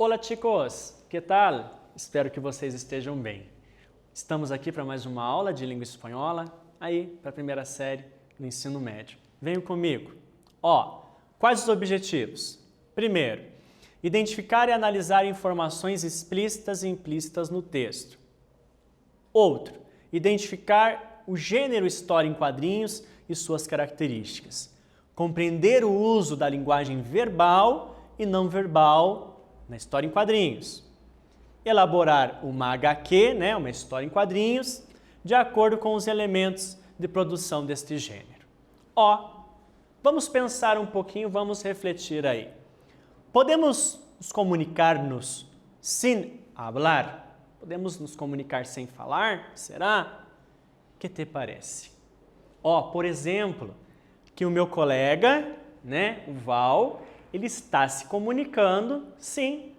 Olá chicos, que tal? Espero que vocês estejam bem. Estamos aqui para mais uma aula de língua espanhola, aí para a primeira série do ensino médio. Venham comigo. Quais os objetivos? Primeiro, identificar e analisar informações explícitas e implícitas no texto. Outro, identificar o gênero história em quadrinhos e suas características. Compreender o uso da linguagem verbal e não verbal na história em quadrinhos. Elaborar uma HQ, uma história em quadrinhos, de acordo com os elementos de produção deste gênero. Vamos pensar um pouquinho, vamos refletir aí. Podemos nos comunicar-nos sem hablar? Podemos nos comunicar sem falar? Será? O que te parece? Por exemplo, que o meu colega, o Val, ele está se comunicando, sim,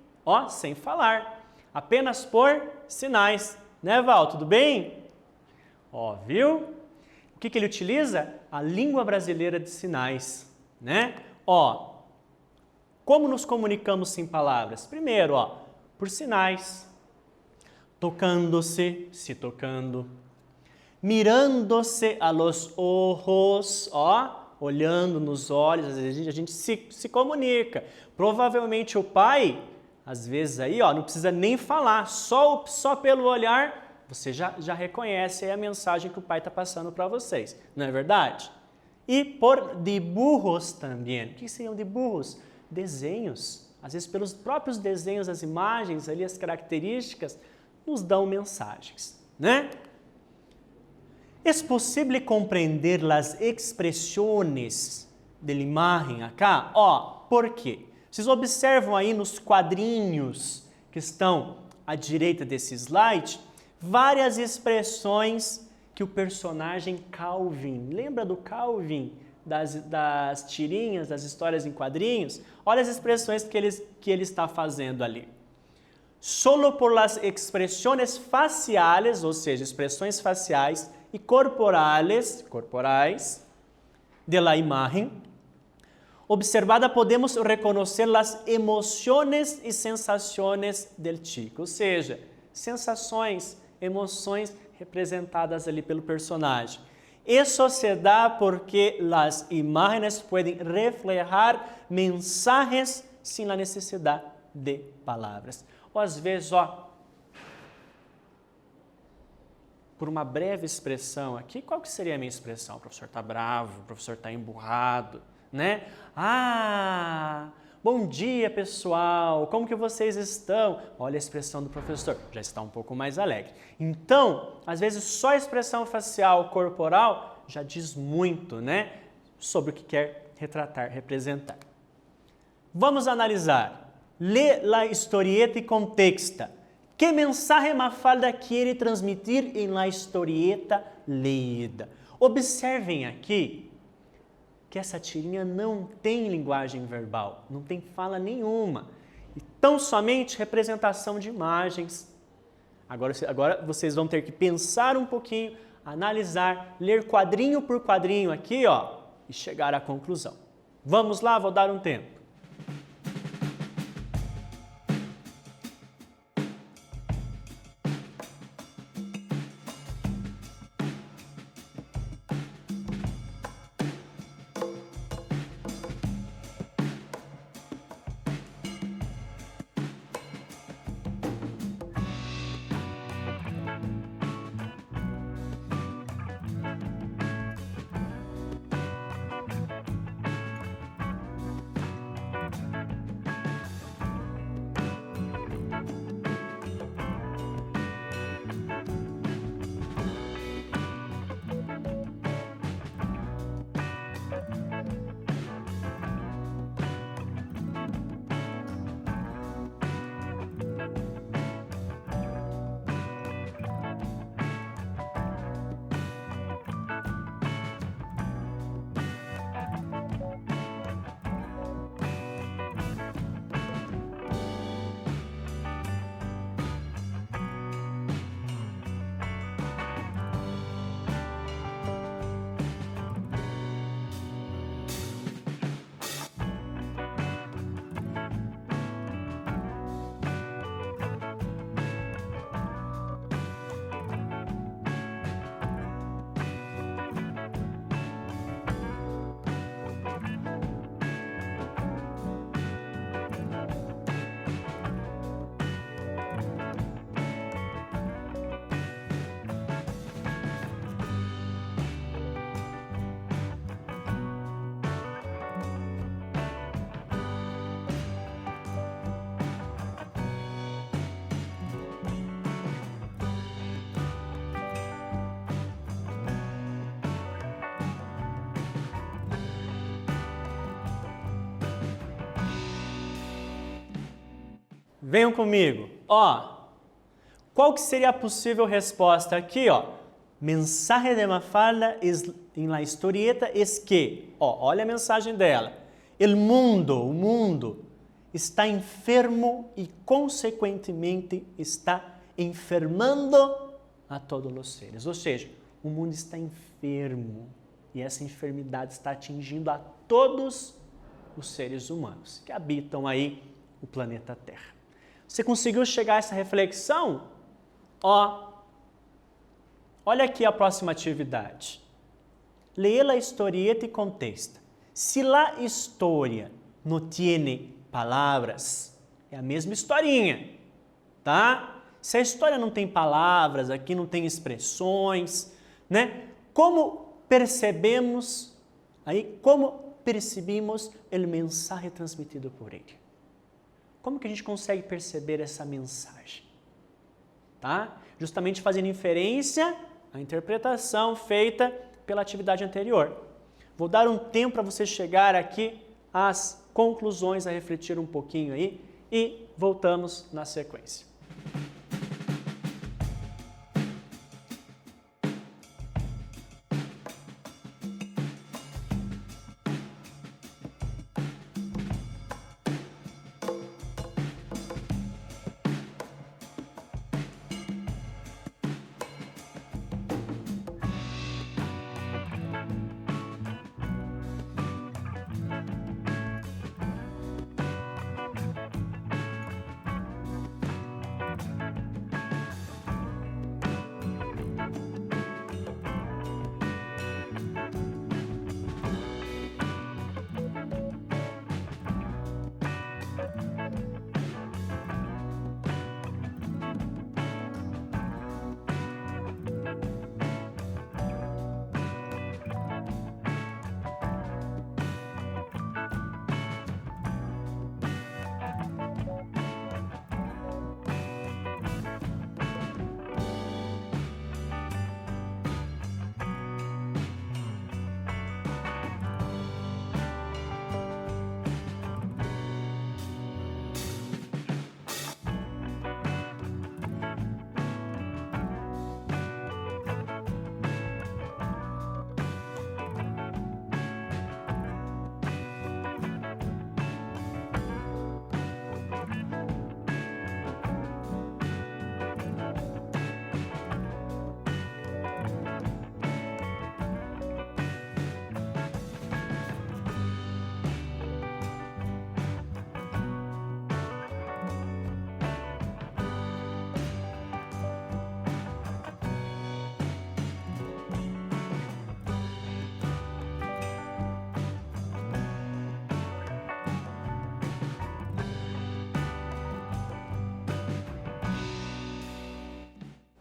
sem falar, apenas por sinais. Né, Val? Tudo bem? Viu? O que ele utiliza? A língua brasileira de sinais, Como nos comunicamos sem palavras? Primeiro, por sinais. Tocando-se, se tocando. Mirando-se a los ojos, olhando nos olhos, às vezes a gente se comunica. Provavelmente o pai, às vezes aí, não precisa nem falar, só pelo olhar, você já reconhece aí a mensagem que o pai está passando para vocês, não é verdade? E por dibujos também. O que seriam dibujos? Desenhos. Às vezes pelos próprios desenhos, as imagens, ali as características, nos dão mensagens, ¿Es posible comprender las expresiones de la imagen acá? Por quê? Vocês observam aí nos quadrinhos que estão à direita desse slide, várias expressões que o personagem Calvin, lembra do Calvin, das tirinhas, das histórias em quadrinhos? Olha as expressões que ele está fazendo ali. Solo por las expresiones faciales, ou seja, expressões faciais, e corporais, de la imagen, observada podemos reconocer las emociones y sensaciones del chico, ou seja, sensações, emoções representadas ali pelo personagem. Isso se dá porque las imágenes pueden reflejar mensajes sin la necesidad de palavras. Ou às vezes, por uma breve expressão aqui, qual que seria a minha expressão? O professor está bravo, o professor está emburrado, bom dia, pessoal, como que vocês estão? Olha a expressão do professor, já está um pouco mais alegre. Então, às vezes, só a expressão facial, corporal, já diz muito, sobre o que quer retratar, representar. Vamos analisar. Lê la historieta y contexta. ¿Qué mensaje Mafalda quiere transmitir en la historieta leída? Observem aqui que essa tirinha não tem linguagem verbal, não tem fala nenhuma. E tão somente representação de imagens. Agora vocês vão ter que pensar um pouquinho, analisar, ler quadrinho por quadrinho aqui, e chegar à conclusão. Vamos lá, vou dar um tempo. Venham comigo. Ó, qual que seria a possível resposta aqui, ó? Mensaje de Mafalda em la historieta es que, ó, olha a mensagem dela. O mundo está enfermo e, consequentemente, está enfermando a todos os seres. Ou seja, o mundo está enfermo e essa enfermidade está atingindo a todos os seres humanos que habitam aí o planeta Terra. Você conseguiu chegar a essa reflexão? Ó, olha aqui a próxima atividade. Leia a historieta e contesta. Se a história não tiene palavras, é a mesma historinha, tá? Se a história não tem palavras, aqui não tem expressões, né? Como percebemos o mensagem transmitido por ele? Como que a gente consegue perceber essa mensagem? Tá? Justamente fazendo inferência à interpretação feita pela atividade anterior. Vou dar um tempo para você chegar aqui às conclusões, a refletir um pouquinho aí e voltamos na sequência.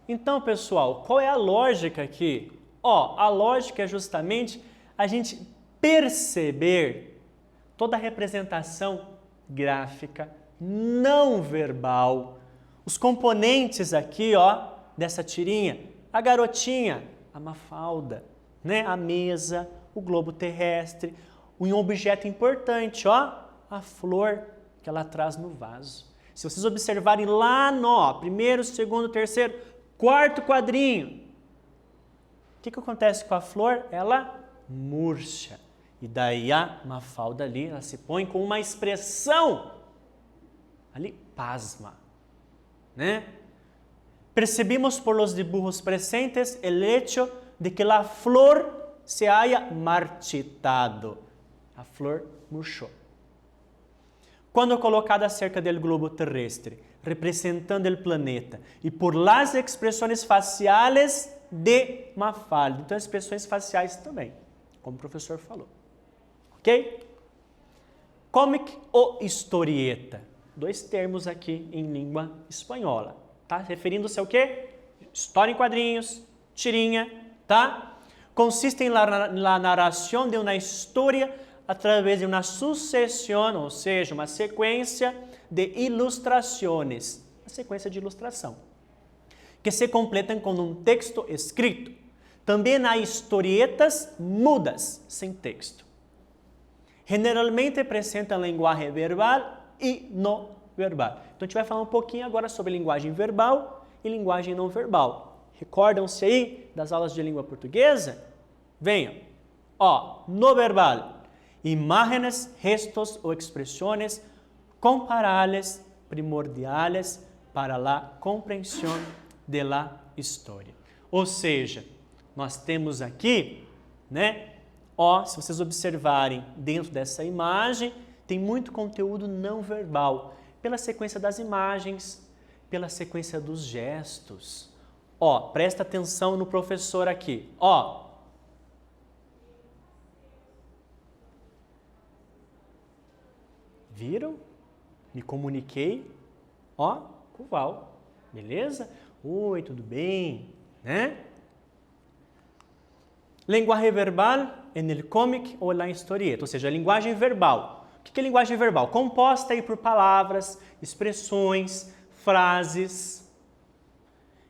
Então, pessoal, qual é a lógica aqui? Ó, a lógica é justamente a gente perceber toda a representação gráfica, não verbal, os componentes aqui, ó, dessa tirinha, a garotinha, a Mafalda, né? A mesa, o globo terrestre, um objeto importante, ó, a flor que ela traz no vaso. Se vocês observarem lá no primeiro, segundo, terceiro, quarto quadrinho, o que acontece com a flor? Ela murcha. E daí a Mafalda ali, ela se põe com uma expressão ali, pasma, né? Percebimos por los dibujos presentes el hecho de que la flor se haya marchitado. A flor murchou. Quando colocada cerca del globo terrestre, representando el planeta, e por las expressões faciales de Mafalda. Então, expressões faciais também, como o professor falou. Ok? Comic ou historieta? Dois termos aqui em língua espanhola, tá? Referindo-se ao quê? História em quadrinhos, tirinha, tá? Consiste em la narração de uma história através de uma sucessão, ou seja, uma sequência de ilustrações, uma sequência de ilustração, que se completam com um texto escrito. Também há historietas mudas, sem texto. Generalmente apresentam linguagem verbal e no verbal. Então, a gente vai falar um pouquinho agora sobre linguagem verbal e linguagem não verbal. Recordam-se aí das aulas de língua portuguesa? Venham. Ó, no verbal, imágenes, gestos ou expresiones comparables, primordiales para la compreensão de la história. Ou seja, nós temos aqui, né? Ó, se vocês observarem dentro dessa imagem, tem muito conteúdo não verbal, pela sequência das imagens, pela sequência dos gestos. Ó, presta atenção no professor aqui. Ó, viram? Me comuniquei, ó, com o Val, beleza? Oi, tudo bem? Né? Linguagem verbal en el cómic ou la historieta, ou seja, a linguagem verbal. O que é linguagem verbal? Composta aí por palavras, expressões, frases.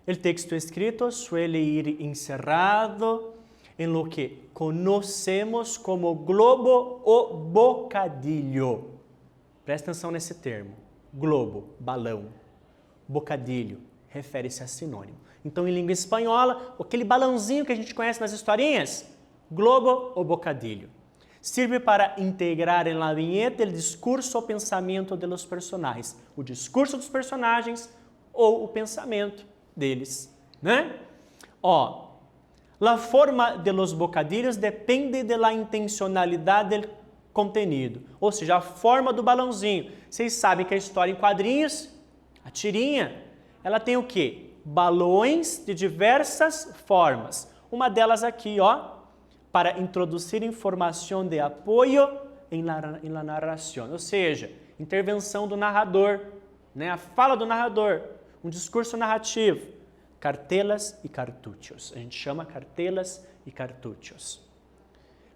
El texto escrito suele ir encerrado en lo que conocemos como globo o bocadilho. Presta atenção nesse termo. Globo, balão. Bocadilho, refere-se a sinônimo. Então, em língua espanhola, aquele balãozinho que a gente conhece nas historinhas, globo ou bocadilho. Sirve para integrar en la vinheta el discurso o pensamento de los personagens. O discurso dos personagens ou o pensamento deles, né? Ó, la forma de los bocadilhos depende de la intencionalidade del contenido. Ou seja, a forma do balãozinho. Vocês sabem que a história em quadrinhos, a tirinha, ela tem o quê? Balões de diversas formas. Uma delas aqui, ó, para introduzir informação de apoio em la narração. Ou seja, intervenção do narrador, né? A fala do narrador, um discurso narrativo. Cartelas e cartuchos. A gente chama cartelas e cartuchos.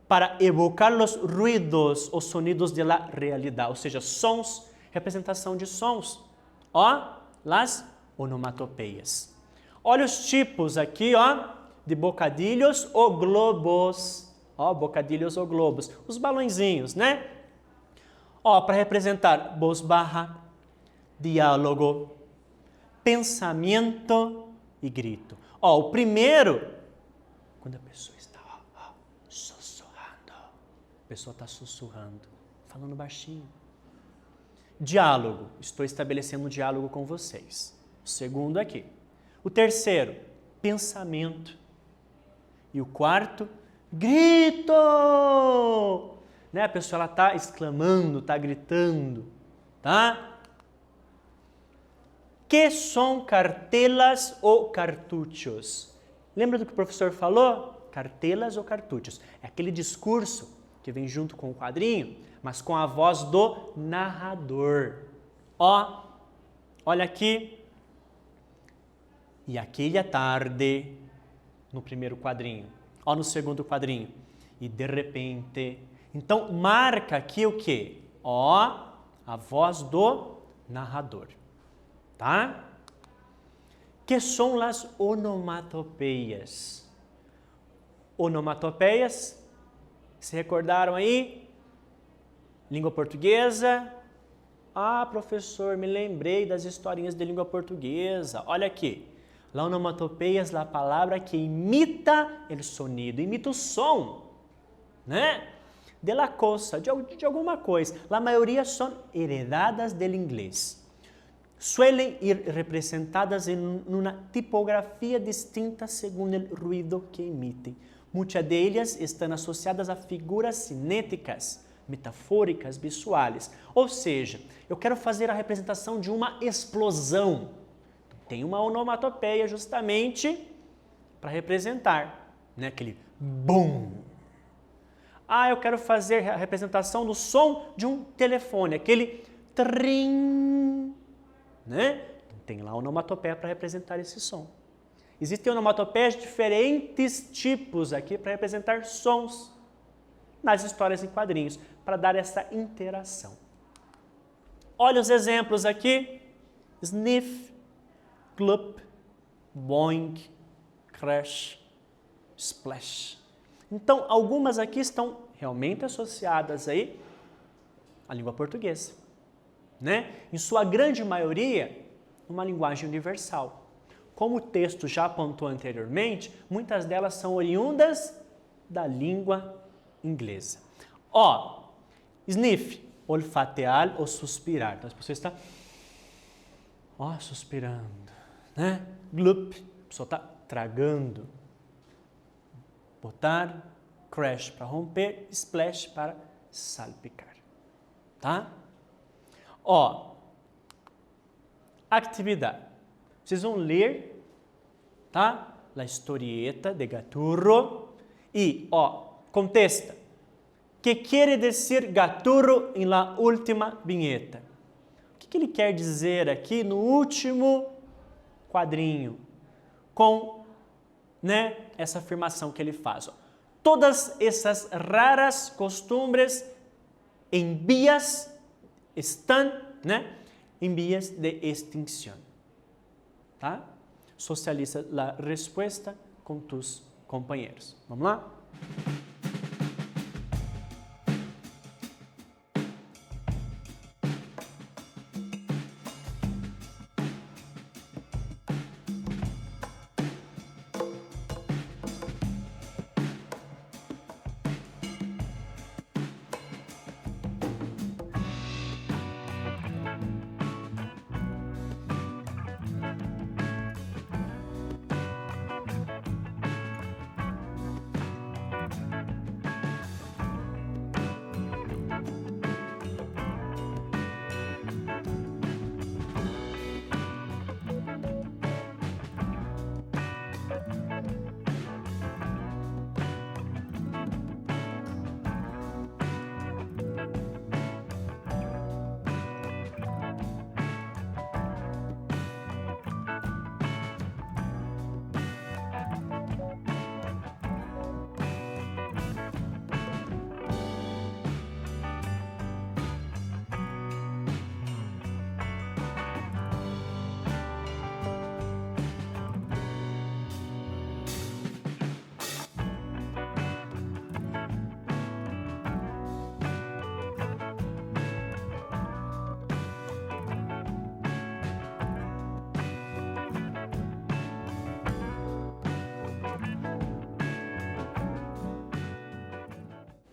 Para evocar os ruídos ou sonidos de la realidade, ou seja, sons, representação de sons. Ó, las onomatopeias. Olha os tipos aqui, ó, de bocadilhos ou globos. Ó, bocadilhos ou globos. Os balõezinhos, né? Ó, para representar voz baixa, diálogo, pensamento e grito. Ó, o primeiro, quando a pessoa está sussurrando. A pessoa está sussurrando, falando baixinho. Diálogo, estou estabelecendo um diálogo com vocês. O segundo aqui. O terceiro, pensamento. E o quarto, grito! Né? A pessoa está exclamando, está gritando, tá? Que são cartelas ou cartuchos? Lembra do que o professor falou? Cartelas ou cartuchos. É aquele discurso que vem junto com o quadrinho, mas com a voz do narrador. Ó, olha aqui. E aquela tarde, no primeiro quadrinho. Ó, no segundo quadrinho. E de repente. Então, marca aqui o quê? Ó, a voz do narrador. Tá? Que são as onomatopeias? Onomatopeias, se recordaram aí? Língua portuguesa. Ah, professor, me lembrei das historinhas de língua portuguesa. Olha aqui. La onomatopeia é a palavra que imita o sonido, imita o som, né? De la cosa, de alguma coisa. La maioria são heredadas do inglês. Suelen ir representadas em uma tipografia distinta segundo o ruído que emitem. Muitas delas estão associadas a figuras cinéticas, metafóricas, visuais. Ou seja, eu quero fazer a representação de uma explosão. Tem uma onomatopeia justamente para representar, né? Aquele bum. Ah, eu quero fazer a representação do som de um telefone, aquele trim. Né? Tem lá onomatopeia para representar esse som. Existem onomatopeias de diferentes tipos aqui para representar sons nas histórias em quadrinhos, para dar essa interação. Olha os exemplos aqui. Sniff, glop, boing, crash, splash. Então, algumas aqui estão realmente associadas aí à língua portuguesa. né? Em sua grande maioria, uma linguagem universal. Como o texto já apontou anteriormente, muitas delas são oriundas da língua inglesa. Ó, sniff, olfatear ou suspirar. Então, as pessoas estão suspirando, né? Glup, a pessoa está tragando. Botar, crash para romper, splash para salpicar, tá? Ó, atividade. Vocês vão ler, tá? La historieta de Gaturro e, contesta. Que quer dizer Gaturro em la última vinheta? O que ele quer dizer aqui no último quadrinho com, né, essa afirmação que ele faz? Ó. Todas essas raras costumbres em vías estão, né, em vías de extinção. Tá? Socializa a resposta com tus companheiros. Vamos lá?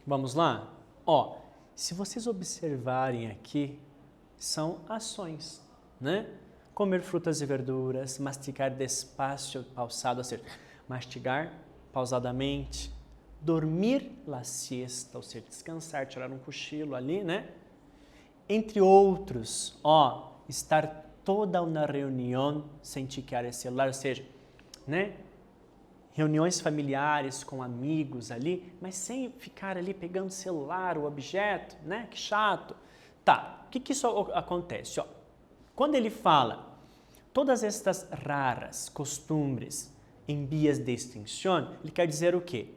Vamos lá? Ó, se vocês observarem aqui, são ações, né? Comer frutas e verduras, mastigar despacio, pausado, ou seja, mastigar pausadamente, dormir la siesta, ou seja, descansar, tirar um cochilo ali, né? Entre outros, ó, estar toda uma reunião sem chequear esse celular, ou seja, né? Reuniões familiares com amigos ali, mas sem ficar ali pegando o celular, o objeto, né? Que chato. Tá, o que isso acontece? Ó, quando ele fala todas estas raras costumbres em vias de extinção, ele quer dizer o quê?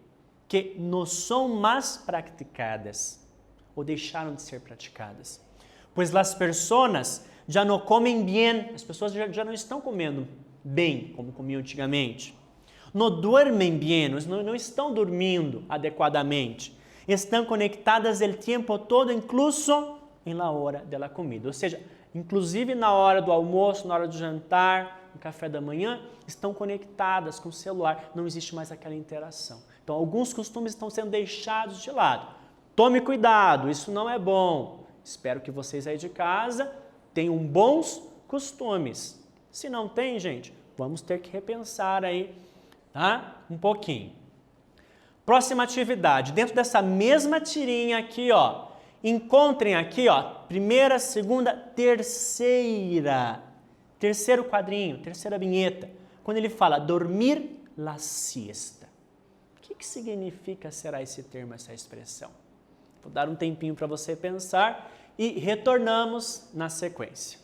Que não são mais praticadas ou deixaram de ser praticadas. Pois as pessoas já não comem bem, as pessoas já não estão comendo bem como comiam antigamente. Não dormem bem, não estão dormindo adequadamente. Estão conectadas o tempo todo, incluso em la hora da comida. Ou seja, inclusive na hora do almoço, na hora do jantar, no café da manhã, estão conectadas com o celular. Não existe mais aquela interação. Então, alguns costumes estão sendo deixados de lado. Tome cuidado, isso não é bom. Espero que vocês aí de casa tenham bons costumes. Se não tem, gente, vamos ter que repensar aí, tá? Um pouquinho. Próxima atividade, dentro dessa mesma tirinha aqui, ó, encontrem aqui, ó, primeira, segunda, terceira, terceiro quadrinho, terceira vinheta, quando ele fala dormir la siesta. O que significa, será esse termo, essa expressão? Vou dar um tempinho para você pensar e retornamos na sequência.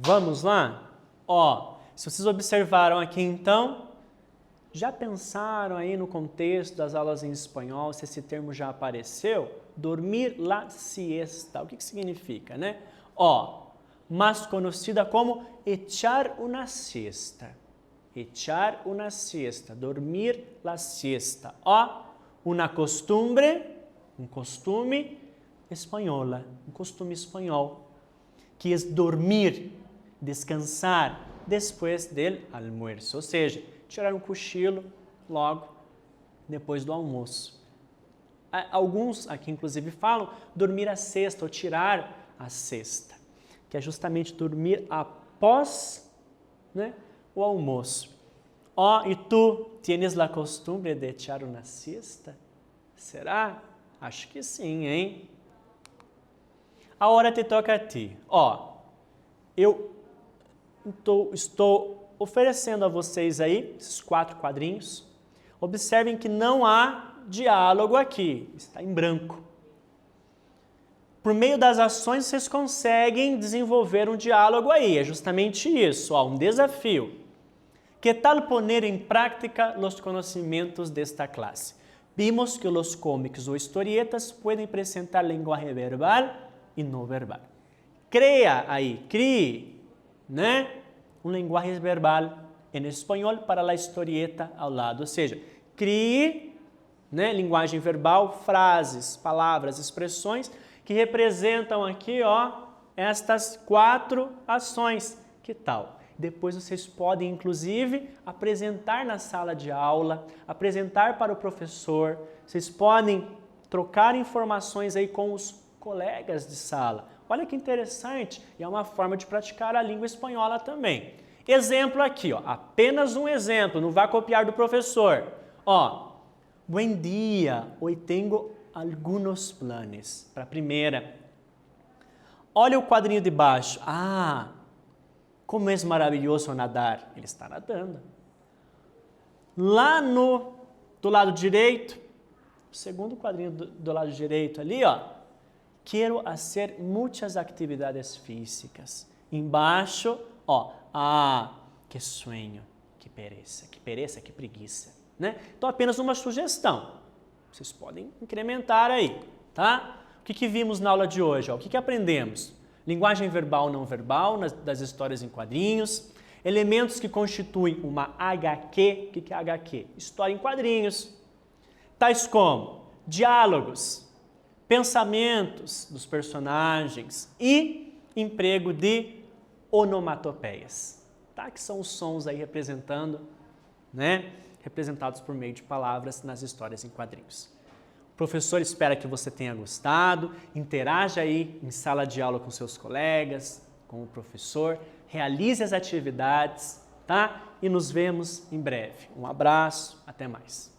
Vamos lá? Ó, se vocês observaram aqui então, já pensaram aí no contexto das aulas em espanhol, se esse termo já apareceu? Dormir la siesta. O que significa, né? Ó, mais conhecida como echar una siesta. Echar una siesta, dormir la siesta. Ó, uma costumbre, um costume espanhola, um costume espanhol, que é dormir, descansar depois do almoço, ou seja, tirar um cochilo logo depois do almoço. Alguns aqui inclusive falam dormir a siesta ou tirar a siesta, que é justamente dormir após, né, o almoço. Ó, e tu tienes la costumbre de echar una siesta? Será? Acho que sim, hein? Agora te toca a ti. Ó, eu estou oferecendo a vocês aí esses 4 quadrinhos. Observem que não há diálogo aqui, está em branco. Por meio das ações, vocês conseguem desenvolver um diálogo aí. É justamente isso, ó, um desafio. Que tal poner em prática os conhecimentos desta classe? Vimos que os cómics ou historietas podem apresentar linguagem verbal e não verbal. Cria aí, crie, né? Uma linguagem verbal em espanhol para a historieta ao lado. Ou seja, crie, né, linguagem verbal, frases, palavras, expressões que representam aqui, ó, estas 4 ações. Que tal? Depois vocês podem, inclusive, apresentar na sala de aula, apresentar para o professor. Vocês podem trocar informações aí com os colegas de sala. Olha que interessante, e é uma forma de praticar a língua espanhola também. Exemplo aqui, ó, apenas um exemplo, não vá copiar do professor. Ó, buen dia, hoy tengo algunos planes. Para a primeira. Olha o quadrinho de baixo. Ah, como é maravilhoso nadar. Ele está nadando. Lá do lado direito, o segundo quadrinho do lado direito ali, ó. Quero fazer muitas atividades físicas. Embaixo, ó. Ah, que sonho, que pereza, que preguiça, né? Então, apenas uma sugestão. Vocês podem incrementar aí, tá? O que vimos na aula de hoje? Ó? O que aprendemos? Linguagem verbal não verbal das histórias em quadrinhos, elementos que constituem uma HQ. O que é HQ? História em quadrinhos. Tais como diálogos, pensamentos dos personagens e emprego de onomatopeias, tá? Que são os sons aí representados por meio de palavras nas histórias em quadrinhos. O professor espera que você tenha gostado, interaja aí em sala de aula com seus colegas, com o professor, realize as atividades, tá? E nos vemos em breve. Um abraço, até mais.